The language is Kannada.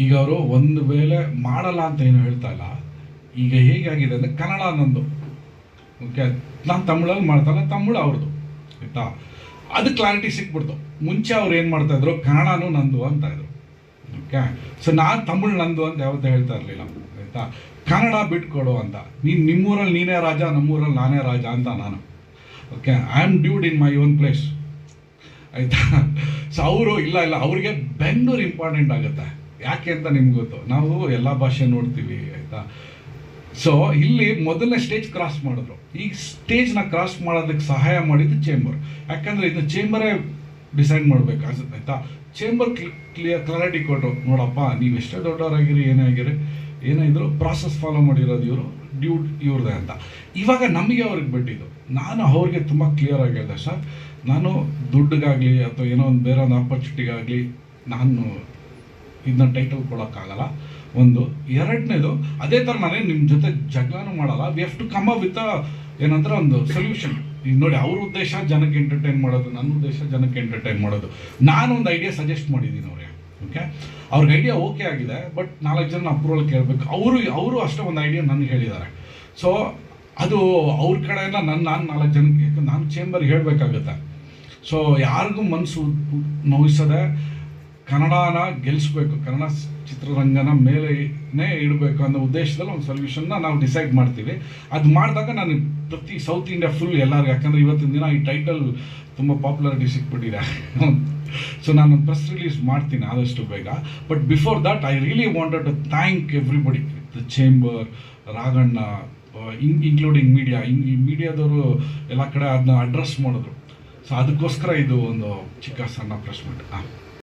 ಈಗ ಅವರು ಒಂದು ವೇಳೆ ಮಾಡಲ್ಲ ಅಂತ ಏನು ಹೇಳ್ತಾ ಇಲ್ಲ. ಈಗ ಹೇಗಾಗಿದೆ ಅಂದರೆ ಕನ್ನಡ ನಂದು, ಓಕೆ, ನಾನು ತಮಿಳಲ್ಲಿ ಮಾಡ್ತಾಯಿಲ್ಲ, ತಮಿಳು ಅವ್ರದ್ದು, ಆಯಿತಾ. ಅದು ಕ್ಲಾರಿಟಿ ಸಿಕ್ಬಿಡ್ತು. ಮುಂಚೆ ಅವ್ರು ಏನು ಮಾಡ್ತಾಯಿದ್ರು, ಕನ್ನಡನೂ ನಂದು ಅಂತ ಇದ್ರು, ಓಕೆ. ಸೊ ನಾನು ತಮಿಳು ನಂದು ಅಂತ ಯಾವತ್ತೂ ಹೇಳ್ತಾ ಇರಲಿಲ್ಲ, ಆಯಿತಾ. ಕನ್ನಡ ಬಿಟ್ಕೊಡು ಅಂತ. ನಿಮ್ಮೂರಲ್ಲಿ ನೀನೇ ರಾಜ, ನಮ್ಮೂರಲ್ಲಿ ನಾನೇ ರಾಜ ಅಂತ ನಾನು, okay. I am dude in my own place, ಆಯಿತಾ. ಸೊ ಅವರು ಇಲ್ಲ ಅವ್ರಿಗೆ ಬೆಂಗಳೂರು ಇಂಪಾರ್ಟೆಂಟ್ ಆಗುತ್ತೆ. ಯಾಕೆ ಅಂತ ನಿಮ್ಗೆ ಗೊತ್ತು, ನಾವು ಎಲ್ಲ ಭಾಷೆ ನೋಡ್ತೀವಿ, ಆಯಿತಾ. ಸೊ ಇಲ್ಲಿ ಮೊದಲನೇ ಸ್ಟೇಜ್ ಕ್ರಾಸ್ ಮಾಡಿದ್ರು. ಈ ಸ್ಟೇಜ್ನ ಕ್ರಾಸ್ ಮಾಡೋದಕ್ಕೆ ಸಹಾಯ ಮಾಡಿದ್ದು ಚೇಂಬರ್. ಯಾಕಂದರೆ ಇದು ಚೇಂಬರೇ ಡಿಸೈಡ್ ಮಾಡಬೇಕು ಅನ್ಸುತ್ತೆ, ಆಯಿತಾ. ಚೇಂಬರ್ ಕ್ಲಾರಿಟಿ ಕೊಟ್ಟರು, ನೋಡಪ್ಪ ನೀವು ಎಷ್ಟೇ ದೊಡ್ಡವರಾಗಿರಿ ಏನೇ ಇದ್ರು ಪ್ರಾಸೆಸ್ ಫಾಲೋ ಮಾಡಿರೋದು ಇವರು, ಡ್ಯೂಡ್ ಇವ್ರದೇ ಅಂತ. ಇವಾಗ ನಮಗೆ ಅವ್ರಿಗೆ ಬಿಟ್ಟಿದ್ದು. ನಾನು ಅವ್ರಿಗೆ ತುಂಬ ಕ್ಲಿಯರಾಗಿ ಹೇಳಿದೆ, ಸರ್ ನಾನು ದುಡ್ಡಿಗಾಗಲಿ ಅಥವಾ ಏನೋ ಒಂದು ಬೇರೆ ಒಂದು ಆಪರ್ಚುನಿಟಿಗಾಗಲಿ ನಾನು ಇದನ್ನ ಟೈಟಲ್ ಕೊಡೋಕ್ಕಾಗಲ್ಲ. ಒಂದು ಎರಡನೇದು, ಅದೇ ಥರ ನಾನೇ ನಿಮ್ಮ ಜೊತೆ ಜಗಳನೂ ಮಾಡಲ್ಲ. We have to come up with ಏನಂದ್ರೆ ಒಂದು ಸೊಲ್ಯೂಷನ್. ಈಗ ನೋಡಿ, ಅವ್ರ ಉದ್ದೇಶ ಜನಕ್ಕೆ ಎಂಟರ್ಟೈನ್ ಮಾಡೋದು, ನನ್ನ ಉದ್ದೇಶ ಜನಕ್ಕೆ ಎಂಟರ್ಟೈನ್ ಮಾಡೋದು. ನಾನು ಒಂದು ಐಡಿಯಾ ಸಜೆಸ್ಟ್ ಮಾಡಿದ್ದೀನಿ ಅವ್ರಿಗೆ, ಓಕೆ. ಅವ್ರಿಗೆ ಐಡಿಯಾ ಓಕೆ ಆಗಿದೆ, ಬಟ್ 4 ಜನ ಅಪ್ರೂವಲ್ ಕೇಳಬೇಕು. ಅವರು ಅಷ್ಟೇ ಒಂದು ಐಡಿಯಾ ನನಗೆ ಹೇಳಿದ್ದಾರೆ. ಸೊ ಅದು ಅವ್ರ ಕಡೆಯಿಂದ ನಾನು 4 ಜನಕ್ಕೆ, ನಾನು ಚೇಂಬರ್ಗೆ ಹೇಳಬೇಕಾಗುತ್ತೆ. ಸೊ ಯಾರಿಗೂ ಮನಸ್ಸು ನೋಯಿಸದೆ ಕನ್ನಡನ ಗೆಲ್ಲಿಸ್ಬೇಕು, ಕನ್ನಡ ಚಿತ್ರರಂಗನ ಮೇಲೆನೇ ಇಡಬೇಕು ಅನ್ನೋ ಉದ್ದೇಶದಲ್ಲಿ ಒಂದು ಸೊಲ್ಯೂಷನ್ನ ನಾವು ಡಿಸೈಡ್ ಮಾಡ್ತೀವಿ. ಅದು ಮಾಡಿದಾಗ ನಾನು ಪ್ರತಿ ಸೌತ್ ಇಂಡಿಯಾ ಫುಲ್ ಎಲ್ಲರಿಗೂ, ಯಾಕಂದರೆ ಇವತ್ತಿನ ದಿನ ಈ ಟೈಟಲ್ ತುಂಬ ಪಾಪ್ಯುಲಾರಿಟಿ ಸಿಕ್ಬಿಟ್ಟಿದೆ. ಸೊ ನಾನು ಪ್ರೆಸ್ ರಿಲೀಸ್ ಮಾಡ್ತೀನಿ ಆದಷ್ಟು ಬೇಗ. But before that I really wanted to thank everybody, the chamber, Raghanna, including media. ಈ ಮೀಡಿಯಾದವರು ಎಲ್ಲ ಕಡೆ ಅದನ್ನ ಅಡ್ರೆಸ್ ಮಾಡಿದ್ರು. ಸೊ ಅದಕ್ಕೋಸ್ಕರ ಇದು ಒಂದು ಚಿಕ್ಕ ಸಣ್ಣ ಪ್ರೆಸ್ ಮೀಟ್.